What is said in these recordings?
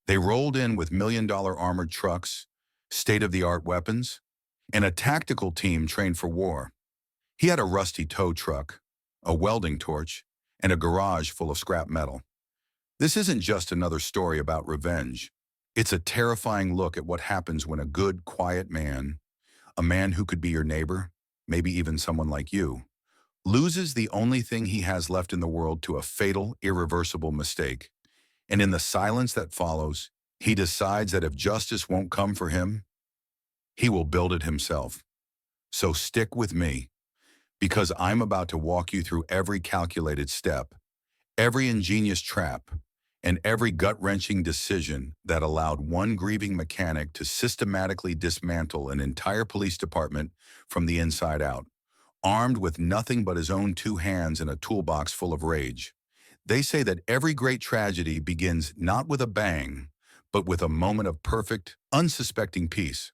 They rolled in with million-dollar armored trucks, state-of-the-art weapons, and a tactical team trained for war. He had a rusty tow truck, a welding torch, and a garage full of scrap metal. This isn't just another story about revenge. It's a terrifying look at what happens when a good, quiet man, a man who could be your neighbor, maybe even someone like you, loses the only thing he has left in the world to a fatal, irreversible mistake. And in the silence that follows, he decides that if justice won't come for him, he will build it himself. So stick with me, because I'm about to walk you through every calculated step, every ingenious trap, and every gut-wrenching decision that allowed one grieving mechanic to systematically dismantle an entire police department from the inside out, armed with nothing but his own two hands and a toolbox full of rage. They say that every great tragedy begins not with a bang, but with a moment of perfect, unsuspecting peace.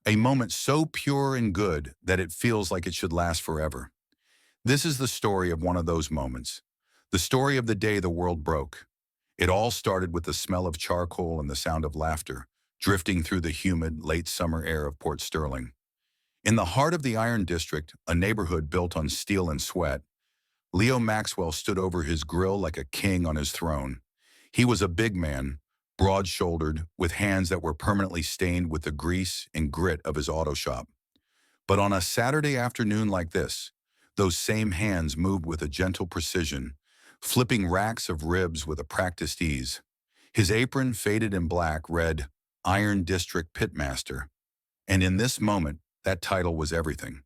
A moment so pure and good that it feels like it should last forever. This is the story of one of those moments. The story of the day the world broke. It all started with the smell of charcoal and the sound of laughter, drifting through the humid, late summer air of Port Sterling. In the heart of the Iron District, a neighborhood built on steel and sweat, Leo Maxwell stood over his grill like a king on his throne. He was a big man, broad-shouldered, with hands that were permanently stained with the grease and grit of his auto shop. But on a Saturday afternoon like this, those same hands moved with a gentle precision, flipping racks of ribs with a practiced ease. His apron, faded in black, read, Iron District Pitmaster. And in this moment, that title was everything.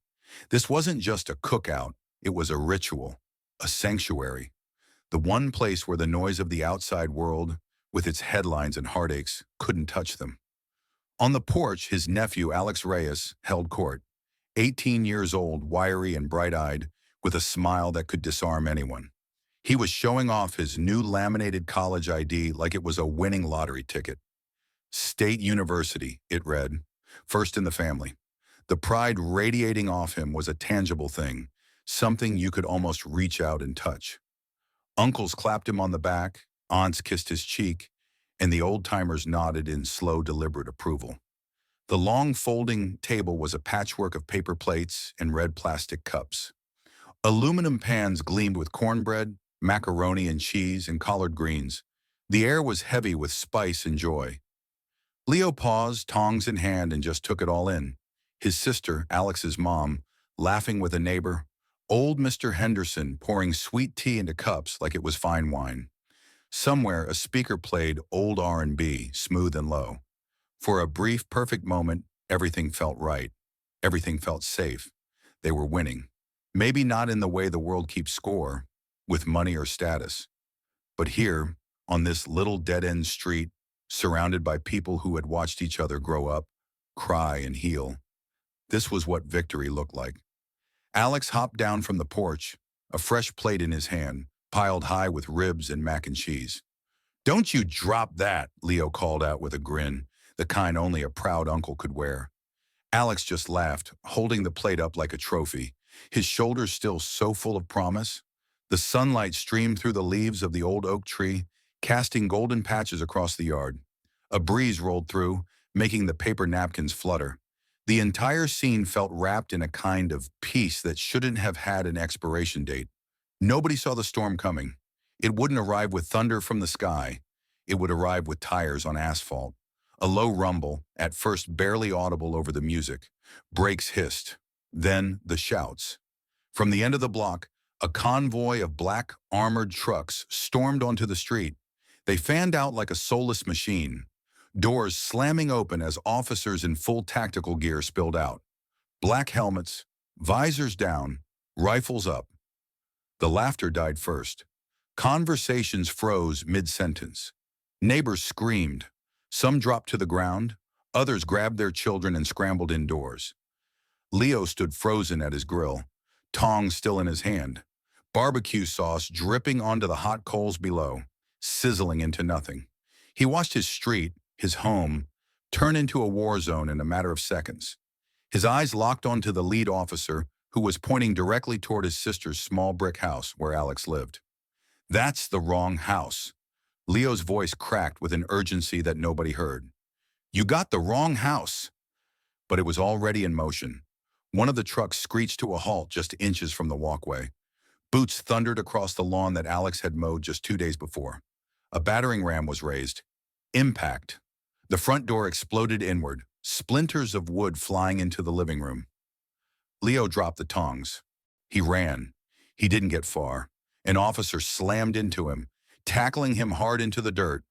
This wasn't just a cookout, it was a ritual, a sanctuary. The one place where the noise of the outside world, with its headlines and heartaches, couldn't touch them. On the porch, his nephew, Alex Reyes, held court. 18 years old, wiry and bright-eyed, with a smile that could disarm anyone. He was showing off his new laminated college ID like it was a winning lottery ticket. State University, it read, first in the family. The pride radiating off him was a tangible thing, something you could almost reach out and touch. Uncles clapped him on the back, aunts kissed his cheek, and the old-timers nodded in slow, deliberate approval. The long folding table was a patchwork of paper plates and red plastic cups. Aluminum pans gleamed with cornbread, macaroni and cheese, and collard greens. The air was heavy with spice and joy. Leo paused, tongs in hand, and just took it all in. His sister, Alex's mom, laughing with a neighbor. Old Mr. Henderson pouring sweet tea into cups like it was fine wine. Somewhere, a speaker played old R&B, smooth and low. For a brief, perfect moment, everything felt right. Everything felt safe. They were winning. Maybe not in the way the world keeps score, with money or status. But here, on this little dead-end street, surrounded by people who had watched each other grow up, cry, and heal, this was what victory looked like. Alex hopped down from the porch, a fresh plate in his hand, piled high with ribs and mac and cheese. "Don't you drop that," Leo called out with a grin, the kind only a proud uncle could wear. Alex just laughed, holding the plate up like a trophy, his shoulders still so full of promise. The sunlight streamed through the leaves of the old oak tree, casting golden patches across the yard. A breeze rolled through, making the paper napkins flutter. The entire scene felt wrapped in a kind of peace that shouldn't have had an expiration date. Nobody saw the storm coming. It wouldn't arrive with thunder from the sky. It would arrive with tires on asphalt. A low rumble, at first barely audible over the music. Brakes hissed. Then the shouts. From the end of the block, a convoy of black, armored trucks stormed onto the street. They fanned out like a soulless machine, doors slamming open as officers in full tactical gear spilled out. Black helmets, visors down, rifles up. The laughter died first. Conversations froze mid-sentence. Neighbors screamed. Some dropped to the ground. Others grabbed their children and scrambled indoors. Leo stood frozen at his grill, tongs still in his hand. Barbecue sauce dripping onto the hot coals below, sizzling into nothing. He watched his street, his home, turn into a war zone in a matter of seconds. His eyes locked onto the lead officer, who was pointing directly toward his sister's small brick house where Alex lived. "That's the wrong house," Leo's voice cracked with an urgency that nobody heard. "You got the wrong house." But it was already in motion. One of the trucks screeched to a halt just inches from the walkway. Boots thundered across the lawn that Alex had mowed just 2 days before. A battering ram was raised. Impact. The front door exploded inward, splinters of wood flying into the living room. Leo dropped the tongs. He ran. He didn't get far. An officer slammed into him, tackling him hard into the dirt.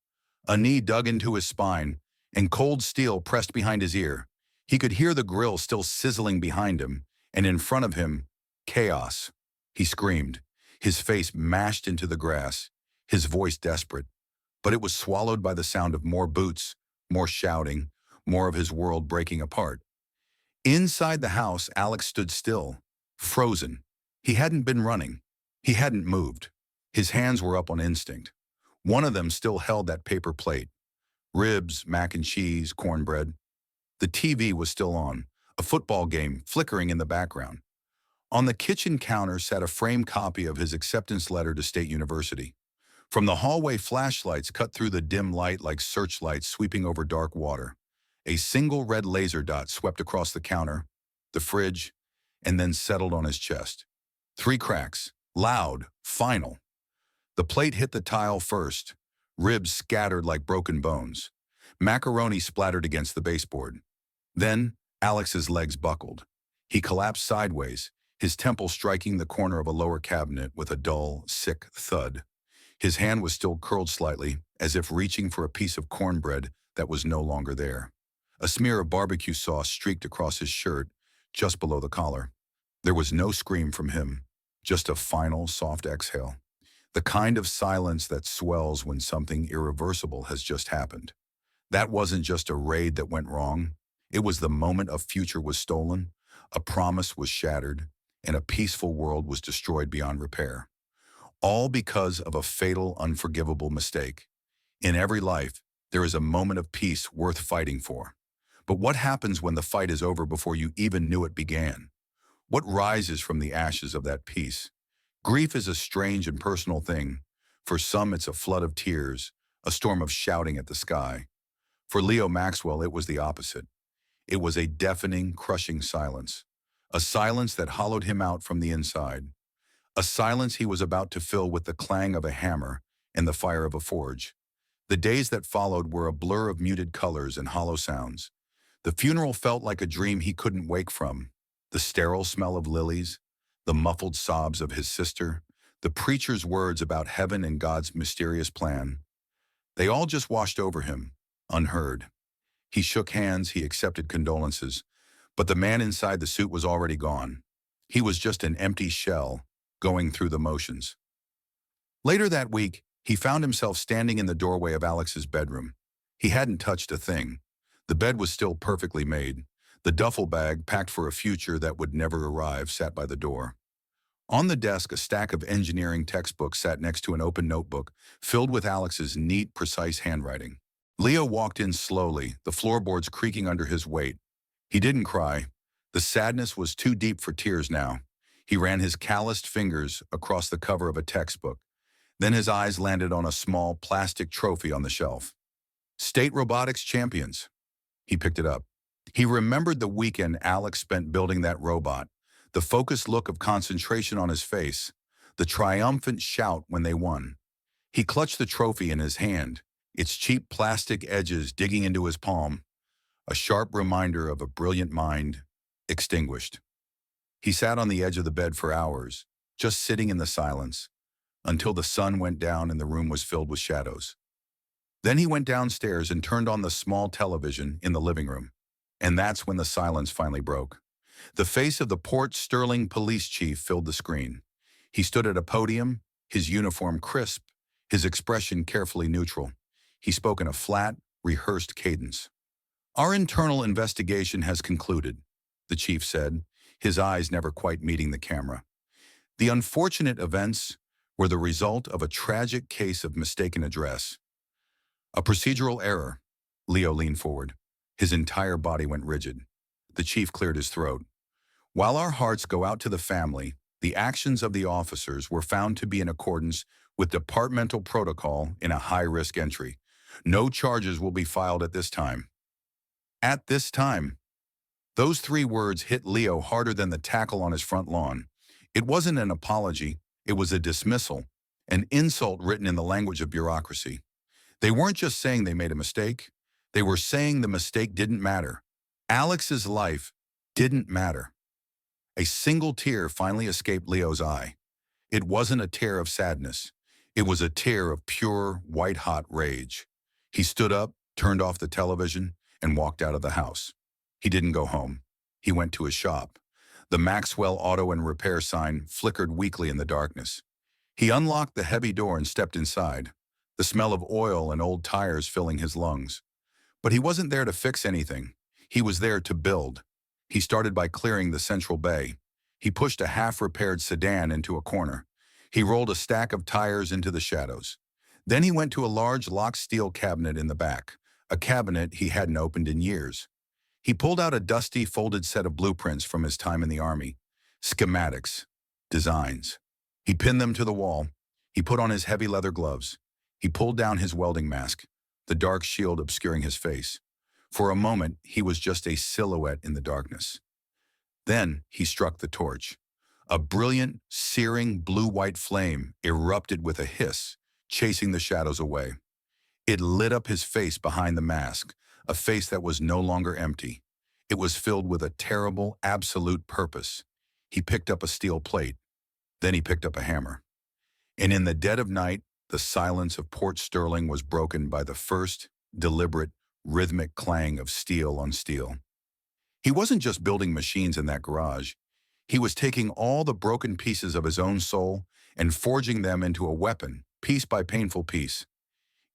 A knee dug into his spine, and cold steel pressed behind his ear. He could hear the grill still sizzling behind him, and in front of him, chaos. He screamed, his face mashed into the grass, his voice desperate. But it was swallowed by the sound of more boots, more shouting, more of his world breaking apart. Inside the house, Alex stood still, frozen. He hadn't been running. He hadn't moved. His hands were up on instinct. One of them still held that paper plate. Ribs, mac and cheese, cornbread. The TV was still on, a football game flickering in the background. On the kitchen counter sat a framed copy of his acceptance letter to State University. From the hallway, flashlights cut through the dim light like searchlights sweeping over dark water. A single red laser dot swept across the counter, the fridge, and then settled on his chest. 3 cracks, loud, final. The plate hit the tile first, ribs scattered like broken bones. Macaroni splattered against the baseboard. Then, Alex's legs buckled. He collapsed sideways, his temple striking the corner of a lower cabinet with a dull, sick thud. His hand was still curled slightly, as if reaching for a piece of cornbread that was no longer there. A smear of barbecue sauce streaked across his shirt, just below the collar. There was no scream from him, just a final, soft exhale. The kind of silence that swells when something irreversible has just happened. That wasn't just a raid that went wrong. It was the moment a future was stolen, a promise was shattered, and a peaceful world was destroyed beyond repair. All because of a fatal, unforgivable mistake. In every life, there is a moment of peace worth fighting for. But what happens when the fight is over before you even knew it began? What rises from the ashes of that peace? Grief is a strange and personal thing. For some, it's a flood of tears, a storm of shouting at the sky. For Leo Maxwell, it was the opposite. It was a deafening, crushing silence. A silence that hollowed him out from the inside. A silence he was about to fill with the clang of a hammer and the fire of a forge. The days that followed were a blur of muted colors and hollow sounds. The funeral felt like a dream he couldn't wake from. The sterile smell of lilies, the muffled sobs of his sister, the preacher's words about heaven and God's mysterious plan. They all just washed over him, unheard. He shook hands, he accepted condolences, but the man inside the suit was already gone. He was just an empty shell, going through the motions. Later that week, he found himself standing in the doorway of Alex's bedroom. He hadn't touched a thing. The bed was still perfectly made. The duffel bag, packed for a future that would never arrive, sat by the door. On the desk, a stack of engineering textbooks sat next to an open notebook, filled with Alex's neat, precise handwriting. Leo walked in slowly, the floorboards creaking under his weight. He didn't cry. The sadness was too deep for tears now. He ran his calloused fingers across the cover of a textbook. Then his eyes landed on a small plastic trophy on the shelf. State Robotics Champions. He picked it up. He remembered the weekend Alex spent building that robot, the focused look of concentration on his face, the triumphant shout when they won. He clutched the trophy in his hand, its cheap plastic edges digging into his palm, a sharp reminder of a brilliant mind, extinguished. He sat on the edge of the bed for hours, just sitting in the silence, until the sun went down and the room was filled with shadows. Then he went downstairs and turned on the small television in the living room. And that's when the silence finally broke. The face of the Port Sterling police chief filled the screen. He stood at a podium, his uniform crisp, his expression carefully neutral. He spoke in a flat, rehearsed cadence. "Our internal investigation has concluded," the chief said, his eyes never quite meeting the camera. "The unfortunate events were the result of a tragic case of mistaken address. A procedural error." Leo leaned forward. His entire body went rigid. The chief cleared his throat. "While our hearts go out to the family, the actions of the officers were found to be in accordance with departmental protocol in a high-risk entry. No charges will be filed at this time. At this time, those three words hit Leo harder than the tackle on his front lawn. It wasn't an apology, it was a dismissal, an insult written in the language of bureaucracy. They weren't just saying they made a mistake, they were saying the mistake didn't matter. Alex's life didn't matter. A single tear finally escaped Leo's eye. It wasn't a tear of sadness. It was a tear of pure, white-hot rage. He stood up, turned off the television, and walked out of the house. He didn't go home. He went to his shop. The Maxwell Auto and Repair sign flickered weakly in the darkness. He unlocked the heavy door and stepped inside, the smell of oil and old tires filling his lungs. But he wasn't there to fix anything. He was there to build. He started by clearing the central bay. He pushed a half-repaired sedan into a corner. He rolled a stack of tires into the shadows. Then he went to a large locked steel cabinet in the back, a cabinet he hadn't opened in years. He pulled out a dusty, folded set of blueprints from his time in the army. Schematics. Designs. He pinned them to the wall. He put on his heavy leather gloves. He pulled down his welding mask, the dark shield obscuring his face. For a moment, he was just a silhouette in the darkness. Then he struck the torch. A brilliant, searing blue-white flame erupted with a hiss, chasing the shadows away. It lit up his face behind the mask, a face that was no longer empty. It was filled with a terrible, absolute purpose. He picked up a steel plate. Then he picked up a hammer. And in the dead of night, the silence of Port Sterling was broken by the first, deliberate, rhythmic clang of steel on steel. He wasn't just building machines in that garage. He was taking all the broken pieces of his own soul and forging them into a weapon, piece by painful piece.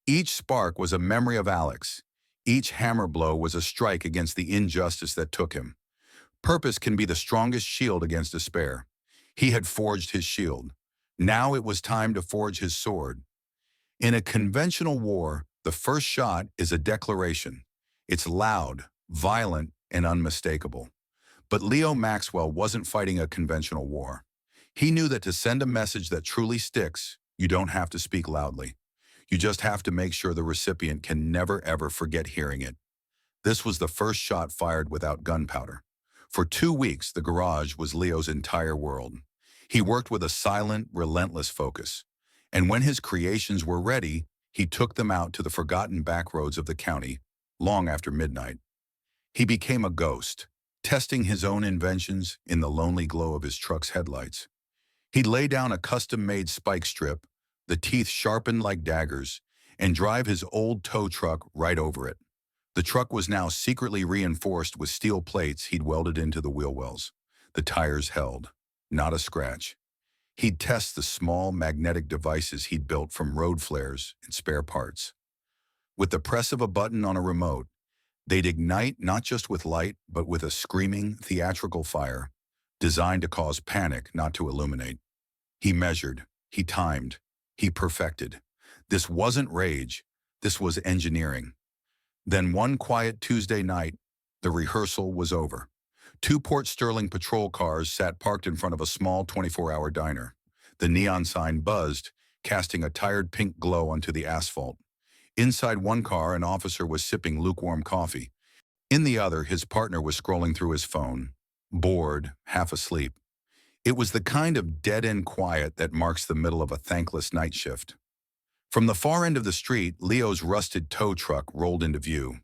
Each spark was a memory of Alex. Each hammer blow was a strike against the injustice that took him. Purpose can be the strongest shield against despair. He had forged his shield. Now it was time to forge his sword. In a conventional war, the first shot is a declaration. It's loud, violent, and unmistakable. But Leo Maxwell wasn't fighting a conventional war. He knew that to send a message that truly sticks, you don't have to speak loudly. You just have to make sure the recipient can never ever forget hearing it. This was the first shot fired without gunpowder. For 2 weeks, the garage was Leo's entire world. He worked with a silent, relentless focus. And when his creations were ready, he took them out to the forgotten back roads of the county, long after midnight. He became a ghost, testing his own inventions in the lonely glow of his truck's headlights. He'd lay down a custom-made spike strip, the teeth sharpened like daggers, and drive his old tow truck right over it. The truck was now secretly reinforced with steel plates he'd welded into the wheel wells. The tires held, not a scratch. He'd test the small magnetic devices he'd built from road flares and spare parts. With the press of a button on a remote, they'd ignite not just with light, but with a screaming, theatrical fire, designed to cause panic, not to illuminate. He measured, he timed, he perfected. This wasn't rage, this was engineering. Then one quiet Tuesday night, the rehearsal was over. 2 Port Sterling patrol cars sat parked in front of a small 24-hour diner. The neon sign buzzed, casting a tired pink glow onto the asphalt. Inside one car, an officer was sipping lukewarm coffee. In the other, his partner was scrolling through his phone, bored, half asleep. It was the kind of dead-end quiet that marks the middle of a thankless night shift. From the far end of the street, Leo's rusted tow truck rolled into view.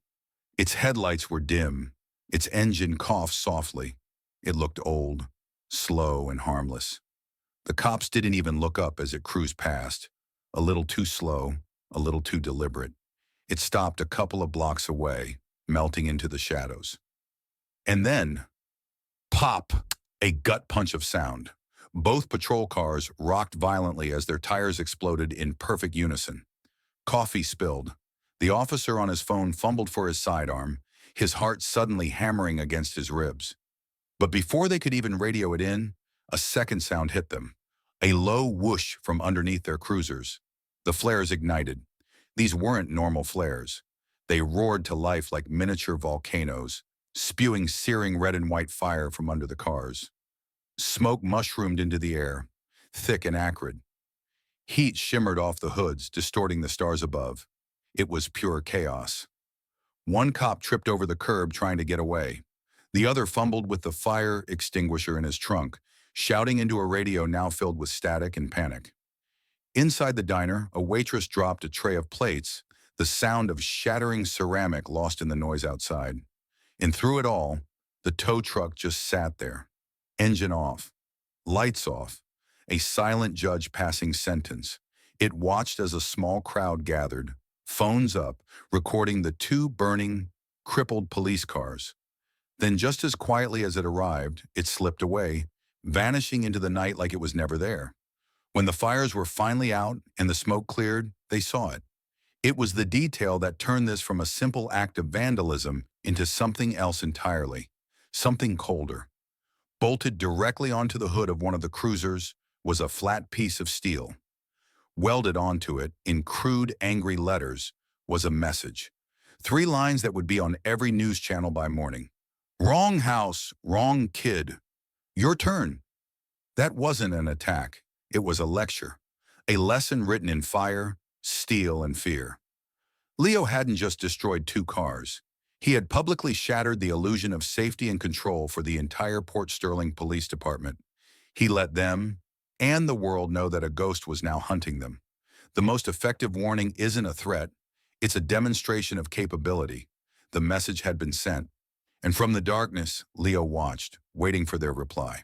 Its headlights were dim. Its engine coughed softly. It looked old, slow, and harmless. The cops didn't even look up as it cruised past. A little too slow, a little too deliberate. It stopped a couple of blocks away, melting into the shadows. And then, pop! A gut punch of sound. Both patrol cars rocked violently as their tires exploded in perfect unison. Coffee spilled. The officer on his phone fumbled for his sidearm, his heart suddenly hammering against his ribs. But before they could even radio it in, a second sound hit them. A low whoosh from underneath their cruisers. The flares ignited. These weren't normal flares. They roared to life like miniature volcanoes, spewing searing red and white fire from under the cars. Smoke mushroomed into the air, thick and acrid. Heat shimmered off the hoods, distorting the stars above. It was pure chaos. One cop tripped over the curb trying to get away. The other fumbled with the fire extinguisher in his trunk, shouting into a radio now filled with static and panic. Inside the diner, a waitress dropped a tray of plates, the sound of shattering ceramic lost in the noise outside. And through it all, the tow truck just sat there. Engine off, lights off, a silent judge passing sentence. It watched as a small crowd gathered, phones up, recording the two burning, crippled police cars. Then just as quietly as it arrived, it slipped away, vanishing into the night like it was never there. When the fires were finally out and the smoke cleared, they saw it. It was the detail that turned this from a simple act of vandalism into something else entirely, something colder. Bolted directly onto the hood of one of the cruisers was a flat piece of steel. Welded onto it, in crude, angry letters, was a message. 3 lines that would be on every news channel by morning. Wrong house, wrong kid. Your turn. That wasn't an attack. It was a lecture. A lesson written in fire, steel, and fear. Leo hadn't just destroyed 2 cars. He had publicly shattered the illusion of safety and control for the entire Port Sterling Police Department. He let them and the world know that a ghost was now hunting them. The most effective warning isn't a threat. It's a demonstration of capability. The message had been sent. And from the darkness, Leo watched, waiting for their reply.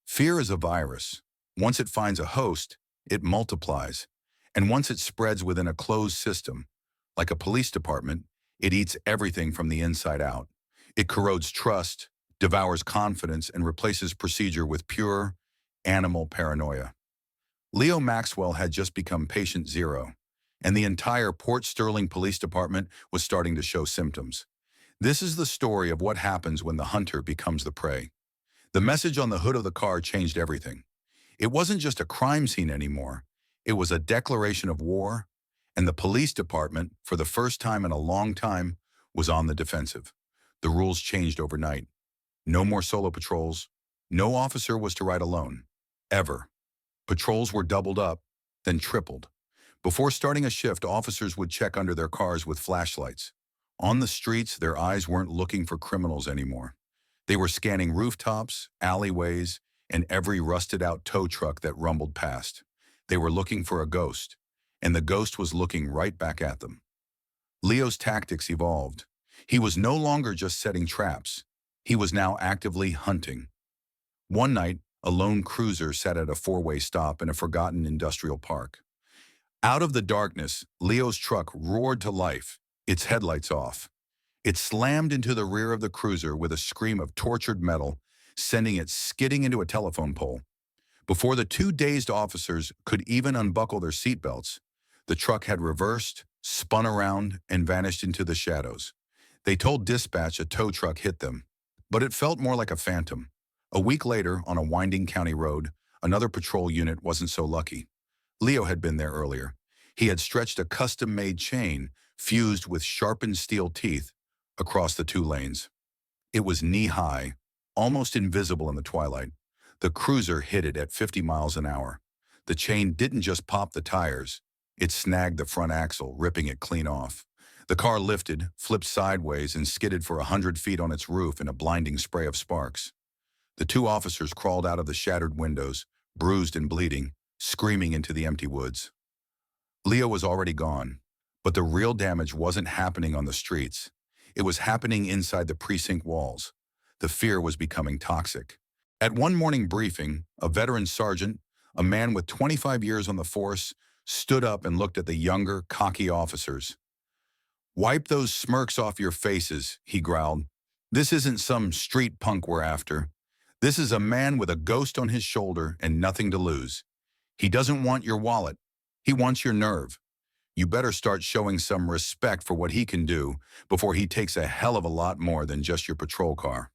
Fear is a virus. Once it finds a host, it multiplies. And once it spreads within a closed system, like a police department, it eats everything from the inside out. It corrodes trust, devours confidence, and replaces procedure with pure, animal paranoia. Leo Maxwell had just become patient zero, and the entire Port Sterling Police Department was starting to show symptoms. This is the story of what happens when the hunter becomes the prey. The message on the hood of the car changed everything. It wasn't just a crime scene anymore. It was a declaration of war, and the police department, for the first time in a long time, was on the defensive. The rules changed overnight. No more solo patrols. No officer was to ride alone. Ever. Patrols were doubled up, then tripled. Before starting a shift, officers would check under their cars with flashlights. On the streets, their eyes weren't looking for criminals anymore. They were scanning rooftops, alleyways, and every rusted-out tow truck that rumbled past. They were looking for a ghost, and the ghost was looking right back at them. Leo's tactics evolved. He was no longer just setting traps. He was now actively hunting. One night, a lone cruiser sat at a 4-way stop in a forgotten industrial park. Out of the darkness, Leo's truck roared to life, its headlights off. It slammed into the rear of the cruiser with a scream of tortured metal, sending it skidding into a telephone pole. Before the 2 dazed officers could even unbuckle their seatbelts, the truck had reversed, spun around, and vanished into the shadows. They told dispatch a tow truck hit them, but it felt more like a phantom. A week later, on a winding county road, another patrol unit wasn't so lucky. Leo had been there earlier. He had stretched a custom-made chain, fused with sharpened steel teeth, across the 2 lanes. It was knee-high, almost invisible in the twilight. The cruiser hit it at 50 miles an hour. The chain didn't just pop the tires. It snagged the front axle, ripping it clean off. The car lifted, flipped sideways, and skidded for 100 feet on its roof in a blinding spray of sparks. The 2 officers crawled out of the shattered windows, bruised and bleeding, screaming into the empty woods. Leo was already gone, but the real damage wasn't happening on the streets. It was happening inside the precinct walls. The fear was becoming toxic. At one morning briefing, a veteran sergeant, a man with 25 years on the force, stood up and looked at the younger, cocky officers. "Wipe those smirks off your faces," he growled. "This isn't some street punk we're after. This is a man with a ghost on his shoulder and nothing to lose. He doesn't want your wallet. He wants your nerve. You better start showing some respect for what he can do before he takes a hell of a lot more than just your patrol car."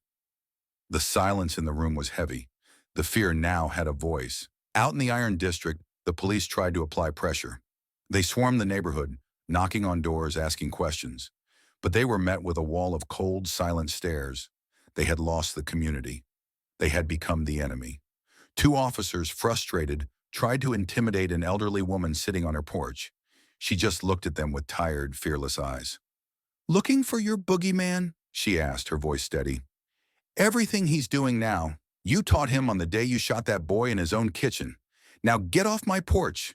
The silence in the room was heavy. The fear now had a voice. Out in the Iron District, the police tried to apply pressure. They swarmed the neighborhood, knocking on doors, asking questions. But they were met with a wall of cold, silent stares. They had lost the community. They had become the enemy. 2 officers, frustrated, tried to intimidate an elderly woman sitting on her porch. She just looked at them with tired, fearless eyes. "Looking for your boogeyman?" she asked, her voice steady. "Everything he's doing now, you taught him on the day you shot that boy in his own kitchen. Now get off my porch."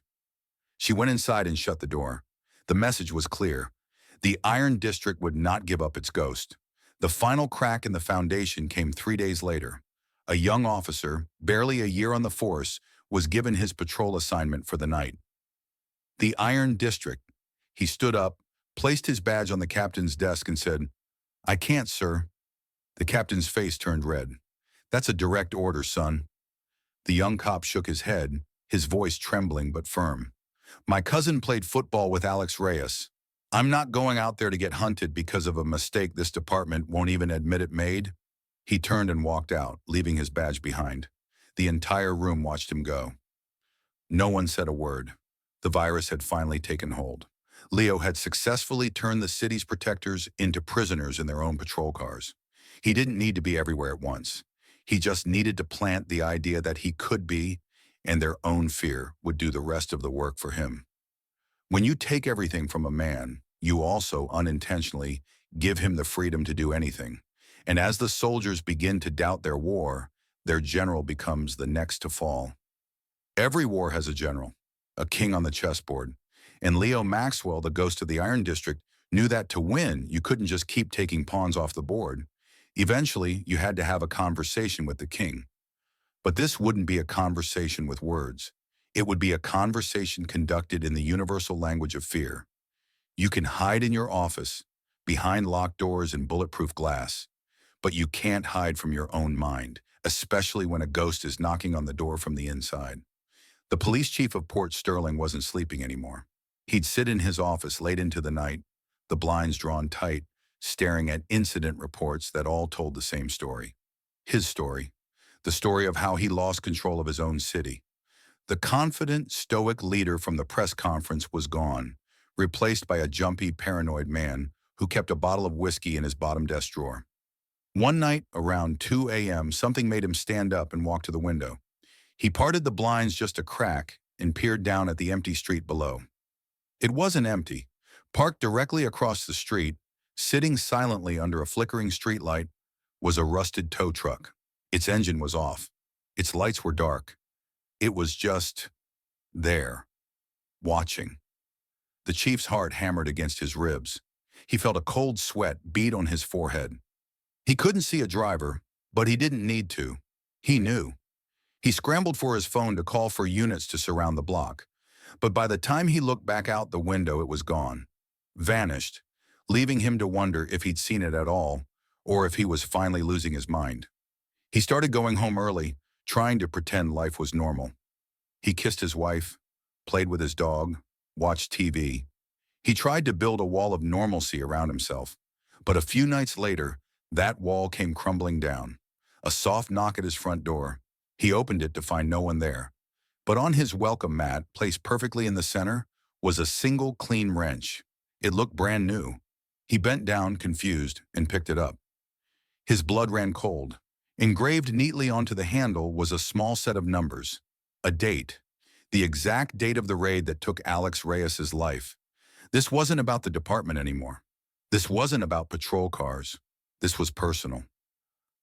She went inside and shut the door. The message was clear. The Iron District would not give up its ghost. The final crack in the foundation came 3 days later. A young officer, barely a year on the force, was given his patrol assignment for the night. The Iron District. He stood up, placed his badge on the captain's desk and said, "I can't, sir." The captain's face turned red. "That's a direct order, son." The young cop shook his head, his voice trembling but firm. "My cousin played football with Alex Reyes. I'm not going out there to get hunted because of a mistake this department won't even admit it made." He turned and walked out, leaving his badge behind. The entire room watched him go. No one said a word. The virus had finally taken hold. Leo had successfully turned the city's protectors into prisoners in their own patrol cars. He didn't need to be everywhere at once. He just needed to plant the idea that he could be, and their own fear would do the rest of the work for him. When you take everything from a man, you also unintentionally give him the freedom to do anything. And as the soldiers begin to doubt their war, their general becomes the next to fall. Every war has a general, a king on the chessboard. And Leo Maxwell, the ghost of the Iron District, knew that to win, you couldn't just keep taking pawns off the board. Eventually, you had to have a conversation with the king. But this wouldn't be a conversation with words. It would be a conversation conducted in the universal language of fear. You can hide in your office, behind locked doors and bulletproof glass, but you can't hide from your own mind, especially when a ghost is knocking on the door from the inside. The police chief of Port Sterling wasn't sleeping anymore. He'd sit in his office late into the night, the blinds drawn tight, staring at incident reports that all told the same story. His story. The story of how he lost control of his own city. The confident, stoic leader from the press conference was gone, replaced by a jumpy, paranoid man who kept a bottle of whiskey in his bottom desk drawer. One night, around 2 a.m., something made him stand up and walk to the window. He parted the blinds just a crack and peered down at the empty street below. It wasn't empty. Parked directly across the street, sitting silently under a flickering streetlight, was a rusted tow truck. Its engine was off. Its lights were dark. It was just there, watching. The chief's heart hammered against his ribs. He felt a cold sweat bead on his forehead. He couldn't see a driver, but he didn't need to. He knew. He scrambled for his phone to call for units to surround the block. But by the time he looked back out the window, it was gone. Vanished, leaving him to wonder if he'd seen it at all, or if he was finally losing his mind. He started going home early, trying to pretend life was normal. He kissed his wife, played with his dog, watched TV. He tried to build a wall of normalcy around himself. But a few nights later, that wall came crumbling down. A soft knock at his front door. He opened it to find no one there. But on his welcome mat, placed perfectly in the center, was a single clean wrench. It looked brand new. He bent down, confused, and picked it up. His blood ran cold. Engraved neatly onto the handle was a small set of numbers. A date. The exact date of the raid that took Alex Reyes's life. This wasn't about the department anymore. This wasn't about patrol cars. This was personal.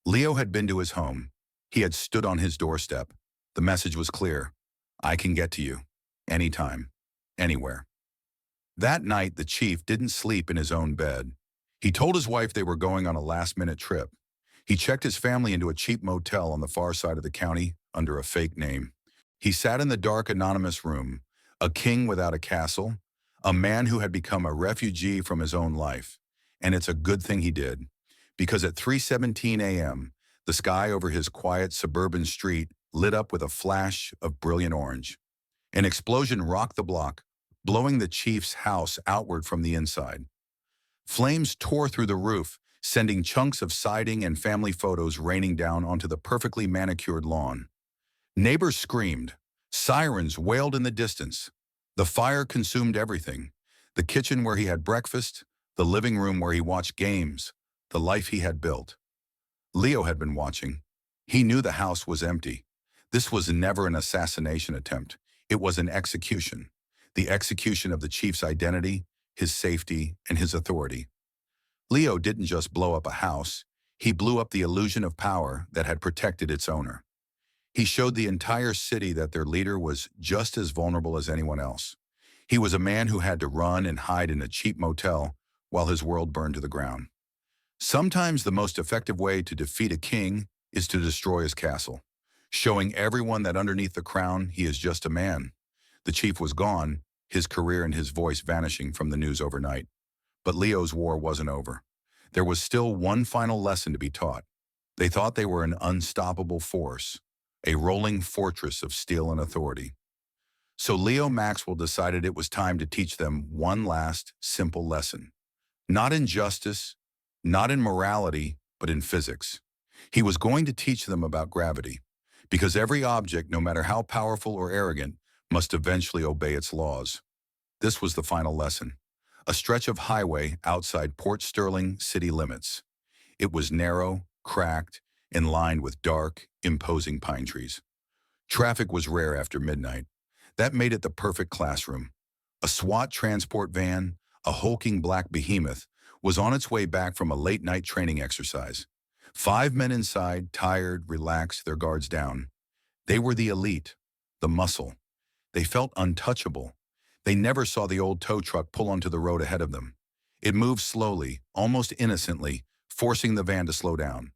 Leo had been to his home. He had stood on his doorstep. The message was clear. I can get to you. Anytime. Anywhere. That night, the chief didn't sleep in his own bed. He told his wife they were going on a last-minute trip. He checked his family into a cheap motel on the far side of the county under a fake name. He sat in the dark, anonymous room, a king without a castle, a man who had become a refugee from his own life. And it's a good thing he did, because at 3:17 a.m., the sky over his quiet suburban street lit up with a flash of brilliant orange. An explosion rocked the block, blowing the chief's house outward from the inside. Flames tore through the roof, sending chunks of siding and family photos raining down onto the perfectly manicured lawn. Neighbors screamed. Sirens wailed in the distance. The fire consumed everything. The kitchen where he had breakfast, the living room where he watched games, the life he had built. Leo had been watching. He knew the house was empty. This was never an assassination attempt. It was an execution. The execution of the chief's identity, his safety, and his authority. Leo didn't just blow up a house. He blew up the illusion of power that had protected its owner. He showed the entire city that their leader was just as vulnerable as anyone else. He was a man who had to run and hide in a cheap motel while his world burned to the ground. Sometimes the most effective way to defeat a king is to destroy his castle, showing everyone that underneath the crown he is just a man. The chief was gone, his career and his voice vanishing from the news overnight. But Leo's war wasn't over. There was still one final lesson to be taught. They thought they were an unstoppable force, a rolling fortress of steel and authority. So Leo Maxwell decided it was time to teach them one last, simple lesson. Not in justice, not in morality, but in physics. He was going to teach them about gravity, because every object, no matter how powerful or arrogant, must eventually obey its laws. This was the final lesson. A stretch of highway outside Port Sterling city limits. It was narrow, cracked, and lined with dark, imposing pine trees. Traffic was rare after midnight. That made it the perfect classroom. A SWAT transport van, a hulking black behemoth, was on its way back from a late-night training exercise. 5 men inside, tired, relaxed, their guards down. They were the elite, the muscle. They felt untouchable. They never saw the old tow truck pull onto the road ahead of them. It moved slowly, almost innocently, forcing the van to slow down.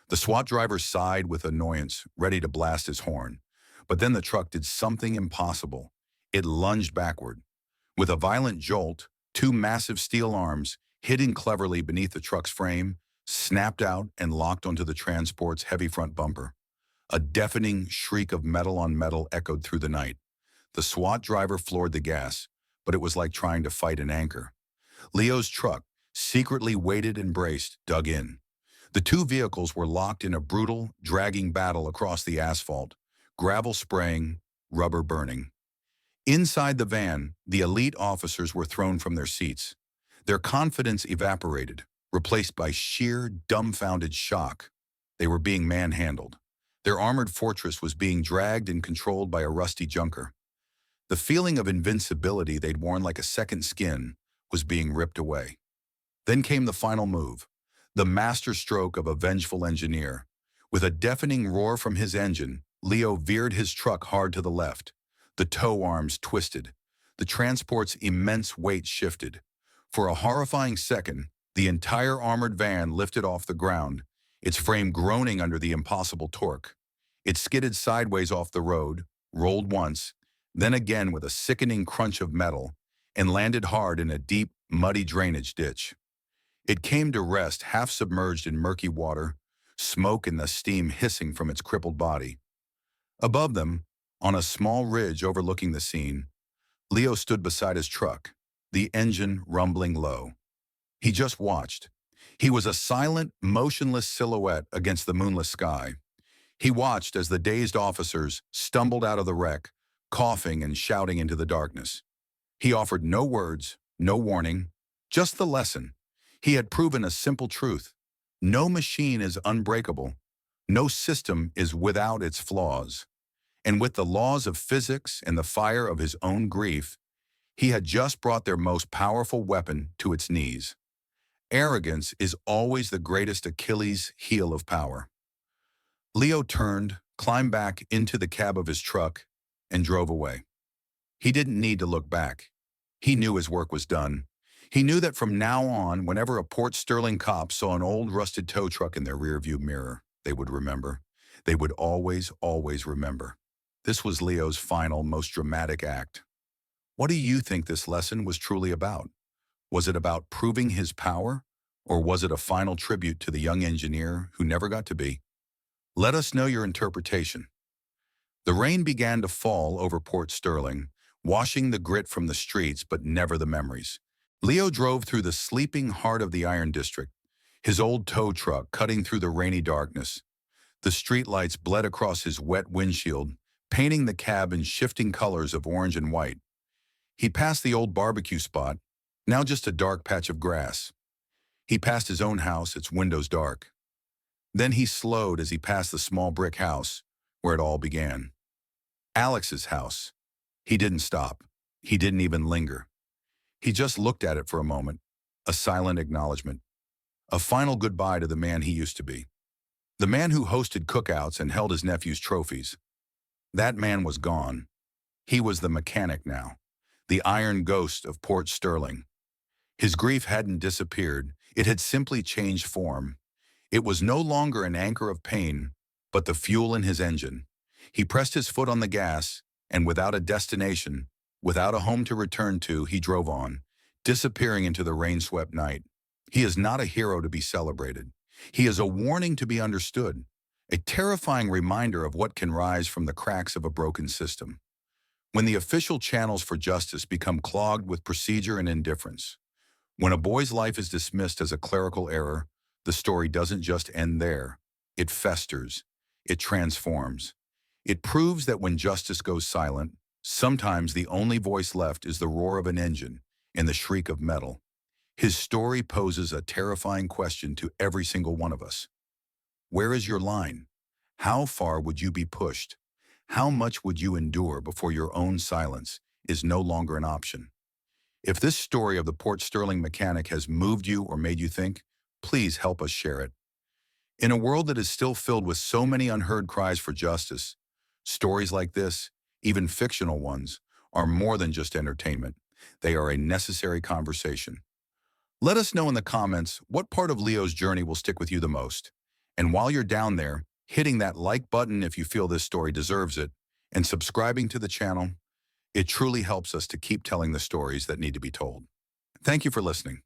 The SWAT driver sighed with annoyance, ready to blast his horn. But then the truck did something impossible. It lunged backward. With a violent jolt, 2 massive steel arms, hidden cleverly beneath the truck's frame, snapped out and locked onto the transport's heavy front bumper. A deafening shriek of metal on metal echoed through the night. The SWAT driver floored the gas, but it was like trying to fight an anchor. Leo's truck, secretly weighted and braced, dug in. The 2 vehicles were locked in a brutal, dragging battle across the asphalt, gravel spraying, rubber burning. Inside the van, the elite officers were thrown from their seats. Their confidence evaporated, replaced by sheer, dumbfounded shock. They were being manhandled. Their armored fortress was being dragged and controlled by a rusty junker. The feeling of invincibility they'd worn like a second skin was being ripped away. Then came the final move, the master stroke of a vengeful engineer. With a deafening roar from his engine, Leo veered his truck hard to the left. The tow arms twisted. The transport's immense weight shifted. For a horrifying second, the entire armored van lifted off the ground, its frame groaning under the impossible torque. It skidded sideways off the road, rolled once, then again with a sickening crunch of metal, and landed hard in a deep, muddy drainage ditch. It came to rest half submerged in murky water, smoke and the steam hissing from its crippled body. Above them, on a small ridge overlooking the scene, Leo stood beside his truck, the engine rumbling low. He just watched. He was a silent, motionless silhouette against the moonless sky. He watched as the dazed officers stumbled out of the wreck, coughing and shouting into the darkness. He offered no words, no warning, just the lesson. He had proven a simple truth. No machine is unbreakable. No system is without its flaws. And with the laws of physics and the fire of his own grief, he had just brought their most powerful weapon to its knees. Arrogance is always the greatest Achilles' heel of power. Leo turned, climbed back into the cab of his truck, and drove away. He didn't need to look back. He knew his work was done. He knew that from now on, whenever a Port Sterling cop saw an old rusted tow truck in their rearview mirror, they would remember. They would always, always remember. This was Leo's final, most dramatic act. What do you think this lesson was truly about? Was it about proving his power, or was it a final tribute to the young engineer who never got to be? Let us know your interpretation. The rain began to fall over Port Sterling, washing the grit from the streets but never the memories. Leo drove through the sleeping heart of the Iron District, his old tow truck cutting through the rainy darkness. The streetlights bled across his wet windshield, painting the cab in shifting colors of orange and white. He passed the old barbecue spot, now just a dark patch of grass. He passed his own house, its windows dark. Then he slowed as he passed the small brick house, where it all began. Alex's house. He didn't stop. He didn't even linger. He just looked at it for a moment, a silent acknowledgement, a final goodbye to the man he used to be. The man who hosted cookouts and held his nephew's trophies. That man was gone. He was the mechanic now, the iron ghost of Port Sterling. His grief hadn't disappeared, it had simply changed form. It was no longer an anchor of pain, but the fuel in his engine. He pressed his foot on the gas, and without a destination, without a home to return to, he drove on, disappearing into the rain-swept night. He is not a hero to be celebrated. He is a warning to be understood, a terrifying reminder of what can rise from the cracks of a broken system. When the official channels for justice become clogged with procedure and indifference, when a boy's life is dismissed as a clerical error, the story doesn't just end there. It festers. It transforms. It proves that when justice goes silent, sometimes the only voice left is the roar of an engine and the shriek of metal. His story poses a terrifying question to every single one of us. Where is your line? How far would you be pushed? How much would you endure before your own silence is no longer an option? If this story of the Port Sterling mechanic has moved you or made you think, please help us share it. In a world that is still filled with so many unheard cries for justice, stories like this, even fictional ones, are more than just entertainment. They are a necessary conversation. Let us know in the comments what part of Leo's journey will stick with you the most. And while you're down there, hitting that like button if you feel this story deserves it, and subscribing to the channel, it truly helps us to keep telling the stories that need to be told. Thank you for listening.